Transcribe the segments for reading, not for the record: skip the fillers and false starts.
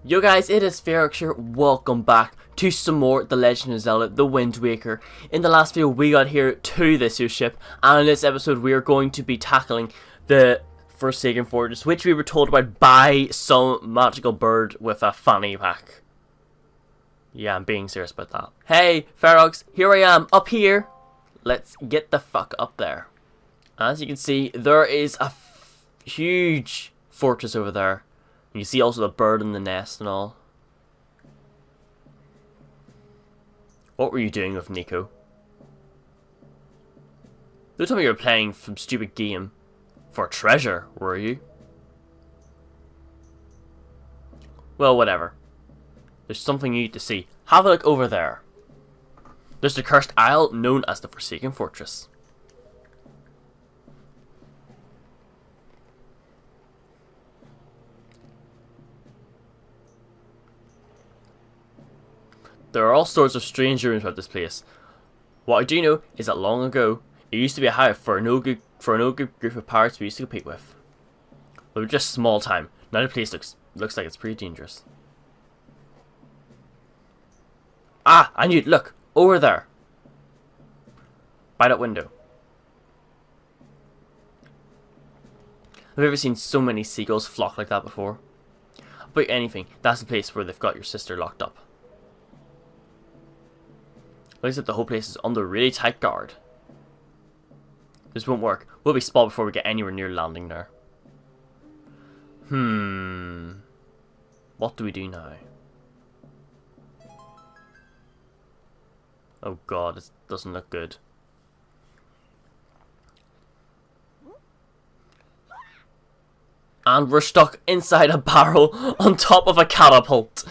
Yo guys, it is Ferox here. Welcome back to some more The Legend of Zelda, The Wind Waker. In the last video we got here to this here ship, and in this episode we are going to be tackling the Forsaken Fortress, which we were told about by some magical bird with a fanny pack. Yeah, I'm being serious about that. Hey Ferox, here I am, up here. Let's get the fuck up there. As you can see, there is a huge fortress over there. You see also the bird in the nest and all. What were you doing with Nico? Don't tell me you were playing some stupid game for treasure, were you? Well, whatever. There's something you need to see. Have a look over there. There's the cursed isle known as the Forsaken Fortress. There are all sorts of strange rumours about this place. What I do know is that long ago, it used to be a hive for a no good group of pirates we used to compete with. But just small time. Now the place looks like it's pretty dangerous. Ah, I knew it. Look, over there. By that window. I've never seen so many seagulls flock like that before. But anything, that's the place where they've got your sister locked up. Looks like the whole place is under really tight guard. This won't work. We'll be spotted before we get anywhere near landing there. What do we do now? Oh god, it doesn't look good. And we're stuck inside a barrel on top of a catapult.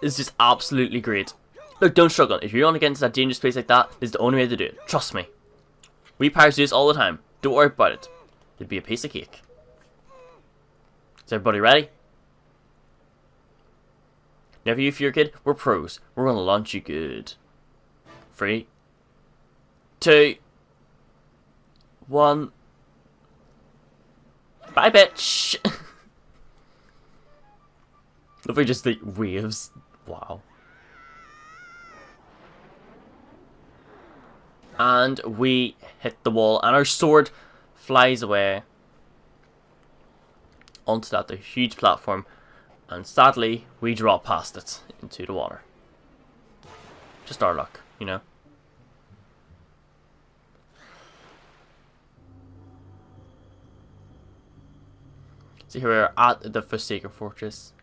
It's just absolutely great. Look, don't struggle. If you want to get into that dangerous place like that, this is the only way to do it. Trust me. We pirates do this all the time. Don't worry about it. It'd be a piece of cake. Is everybody ready? Never you fear, kid. We're pros. We're gonna launch you good. 3, 2, 1. Bye, bitch. Look, we just the waves. Wow. And we hit the wall, and our sword flies away onto that the huge platform, and sadly we drop past it into the water. Just our luck, you know. So here we are at the Forsaken Fortress.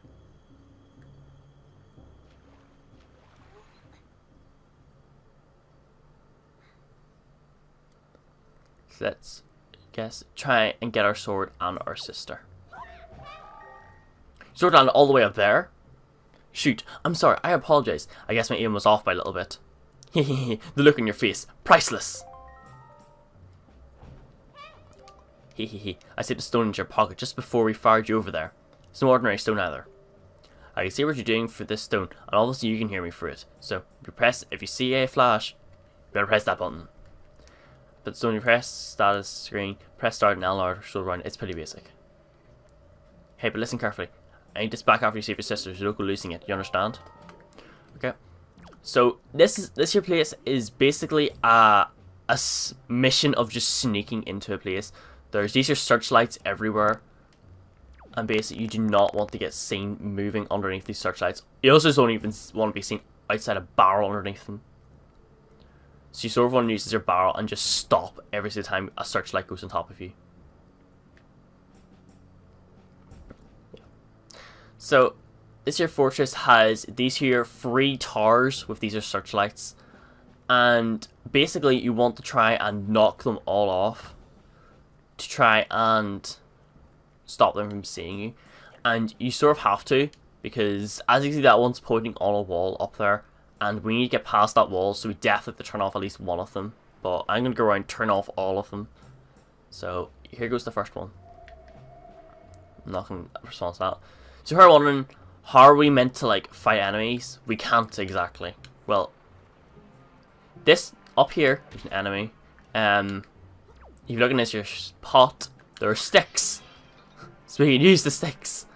Let's try and get our sword and our sister. Sword landed all the way up there. Shoot, I'm sorry, I apologize. I guess my aim was off by a little bit. Hehehe, the look on your face, priceless. Hehehe, I slipped a stone into your pocket just before we fired you over there. It's no ordinary stone either. I can see what you're doing for this stone, and obviously you can hear me through it. So, if you see a flash, you better press that button. But so when you press status screen, press start and LR should run. It's pretty basic. Hey, but listen carefully. I need this back after you save your sister, so don't go losing it. You understand? Okay. So this here place is basically a mission of just sneaking into a place. There's these here searchlights everywhere, and basically you do not want to get seen moving underneath these searchlights. You also don't even want to be seen outside a barrel underneath them. So you sort of want to use your barrel and just stop every single time a searchlight goes on top of you. Yeah. So this here fortress has these here 3 towers with these here searchlights, and basically you want to try and knock them all off to try and stop them from seeing you. And you sort of have to, because as you see that one's pointing on a wall up there. And we need to get past that wall, so we definitely have to turn off at least one of them. But I'm going to go around and turn off all of them. So, here goes the first one. I'm not going to respond to that. So you're wondering, how are we meant to, like, fight enemies? We can't exactly. Well, this up here is an enemy. If you look in this your pot, there are sticks. So we can use the sticks.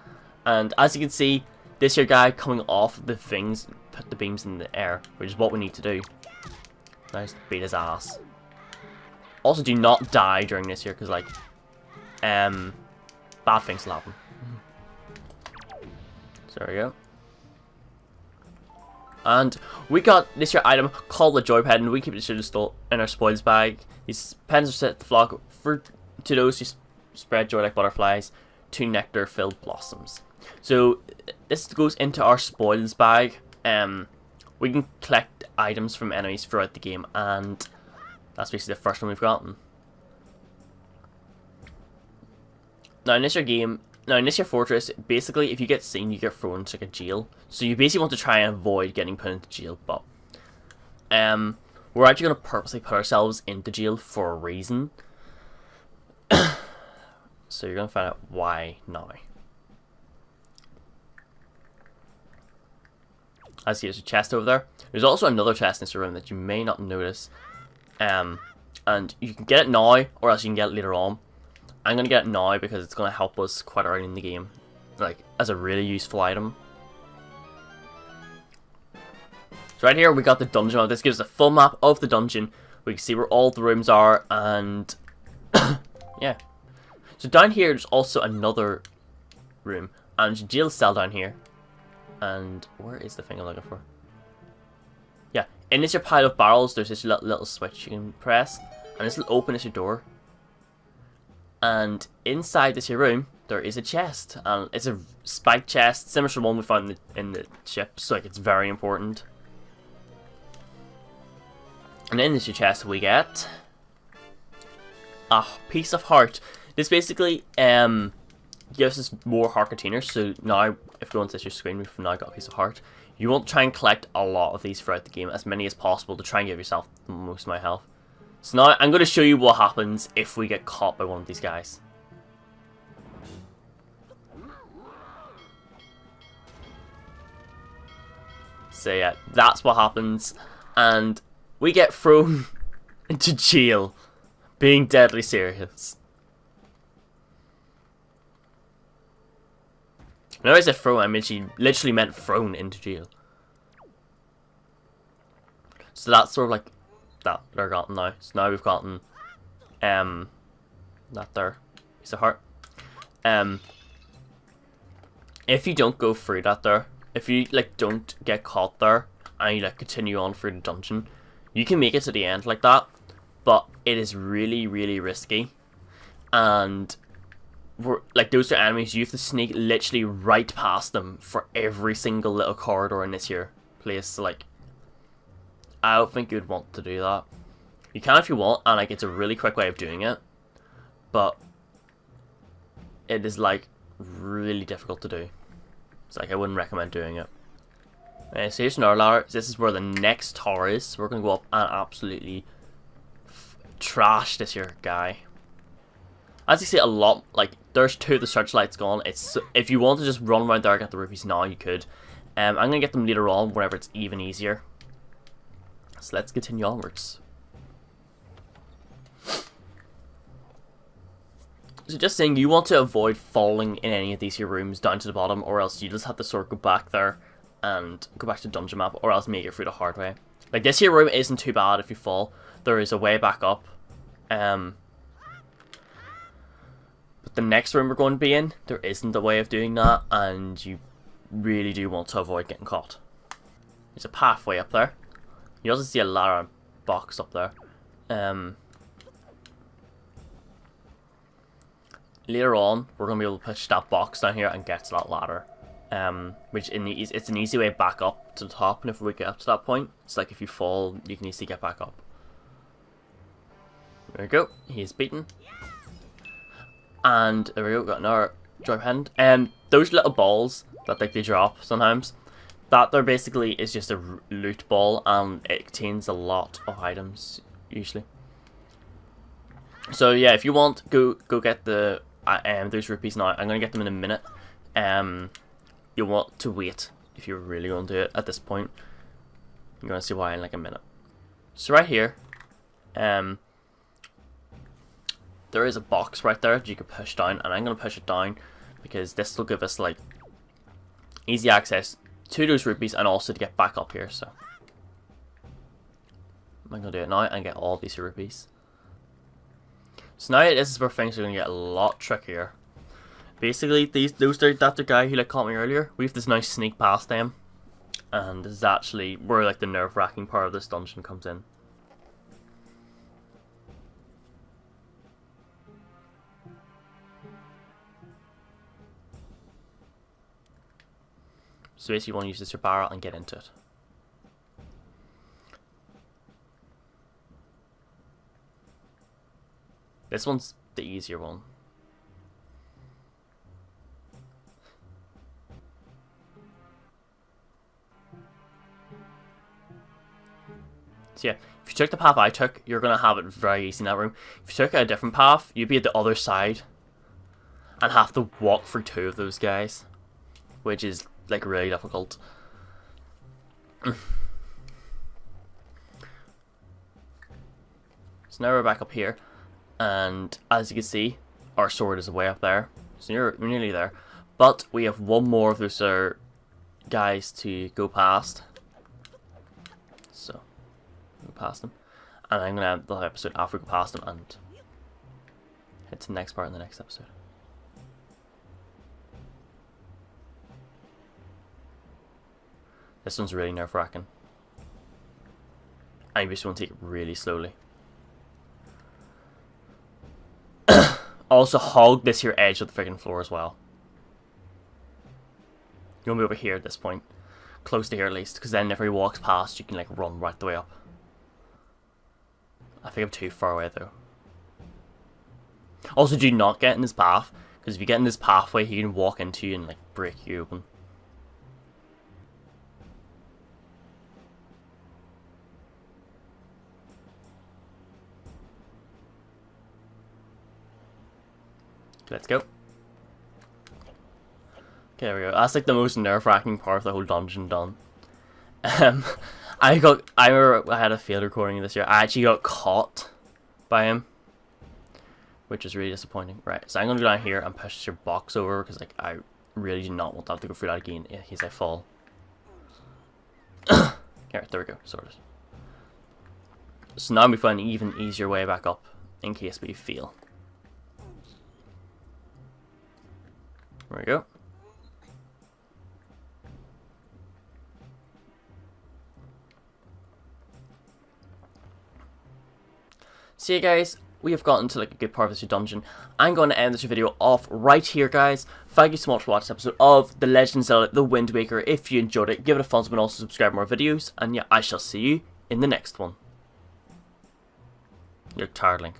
And as you can see, this here guy coming off the things, put the beams in the air, which is what we need to do. Nice, beat his ass. Also, do not die during this here, because like, bad things will happen. So there we go. And we got this here item called the Joy Pen, and we keep it in our spoils bag. These pens are set to flock to those who spread joy like butterflies, to nectar-filled blossoms. So this goes into our spoils bag. We can collect items from enemies throughout the game, and that's basically the first one we've gotten. Now in this here fortress, basically if you get seen, you get thrown into like a jail. So you basically want to try and avoid getting put into jail, but we're actually going to purposely put ourselves into jail for a reason. So you're going to find out why now. As you see, there's a chest over there. There's also another chest in this room that you may not notice. And you can get it now, or else you can get it later on. I'm going to get it now because it's going to help us quite early in the game, like as a really useful item. So right here we got the dungeon map. This gives us a full map of the dungeon. We can see where all the rooms are, and yeah. So down here there's also another room, and there's a jail cell down here. And where is the thing I'm looking for? Yeah, in this your pile of barrels, there's this little switch you can press, and this will open this your door. And inside this here room, there is a chest, and it's a spiked chest, similar to the one we found in the ship, so like it's very important. And in this chest we get a piece of heart. This basically gives us more heart containers. So now, if you go onto this screen, we've now got a piece of heart. You want to try and collect a lot of these throughout the game, as many as possible, to try and give yourself most of my health. So now I'm going to show you what happens if we get caught by one of these guys. So yeah, that's what happens, and we get thrown into jail, being deadly serious. Now I said thrown, I literally meant thrown into jail. So that's sort of like that they're gotten now. So now we've gotten that there piece of heart. If you don't go through that there, if you like don't get caught there and you like continue on through the dungeon, you can make it to the end like that, but it is really, really risky. And like those are enemies, you have to sneak literally right past them for every single little corridor in this here place. So like, I don't think you'd want to do that. You can if you want, and like it's a really quick way of doing it, but it is like really difficult to do. It's like I wouldn't recommend doing it. So here's another ladder. This is where the next tower is. So we're gonna go up and absolutely trash this here guy. As you see, a lot, like there's two of the searchlights gone. It's if you want to just run around there and get the rupees now, you could. I'm gonna get them later on whenever it's even easier. So let's continue onwards. So just saying, you want to avoid falling in any of these here rooms down to the bottom, or else you just have to sort of go back there and go back to the dungeon map, or else make it through the hard way. Like this here room isn't too bad if you fall. There is a way back up. But the next room we're going to be in, there isn't a way of doing that, and you really do want to avoid getting caught. There's a pathway up there. You also see a ladder box up there. Later on, we're going to be able to push that box down here and get to that ladder. Which it's an easy way back up to the top, and if we get up to that point, it's like if you fall, you can easily get back up. There we go, he's beaten. And there we go, got another joy hand. Those little balls that like they drop sometimes, that there basically is just a loot ball, and it contains a lot of items usually. So yeah, if you want, go get the those rupees now. I'm gonna get them in a minute. You want to wait if you're really going to do it at this point. You're gonna see why in like a minute. So right here, there is a box right there that you can push down, and I'm gonna push it down because this will give us like easy access to those rupees and also to get back up here. So I'm going to do it now and get all these rupees. So now this is where things are going to get a lot trickier. Basically, that guy who like caught me earlier, we have to now sneak past them. And this is actually where like the nerve-wracking part of this dungeon comes in. So basically you want to use this your barrel and get into it. This one's the easier one. So yeah, if you took the path I took, you're going to have it very easy in that room. If you took a different path, you'd be at the other side and have to walk through 2 of those guys, which is like really difficult. So now we're back up here, and as you can see, our sword is way up there. So we're nearly there, but we have one more of those guys to go past. So go past them, and I'm gonna end the episode after we go past them and head to the next part in the next episode. This one's really nerve-wracking. I just want to take it really slowly. Also hog this here edge of the freaking floor as well. You want to be over here at this point. Close to here at least, because then if he walks past you can like run right the way up. I think I'm too far away though. Also do not get in this path, because if you get in this pathway he can walk into you and like break you open. Let's go. Okay, there we go. That's like the most nerve-wracking part of the whole dungeon done. I remember I had a failed recording this year. I actually got caught by him, which is really disappointing. Right, so I'm gonna go down here and push your box over because like I really do not want to have to go through that again in case I fall. Alright, there we go, sorted. So now we find an even easier way back up in case we fail. There we go. So yeah guys, we have gotten to like a good part of this dungeon. I'm going to end this video off right here guys. Thank you so much for watching this episode of The Legend of Zelda The Wind Waker. If you enjoyed it, give it a thumbs up and also subscribe for more videos. And yeah, I shall see you in the next one. You're tired, Link.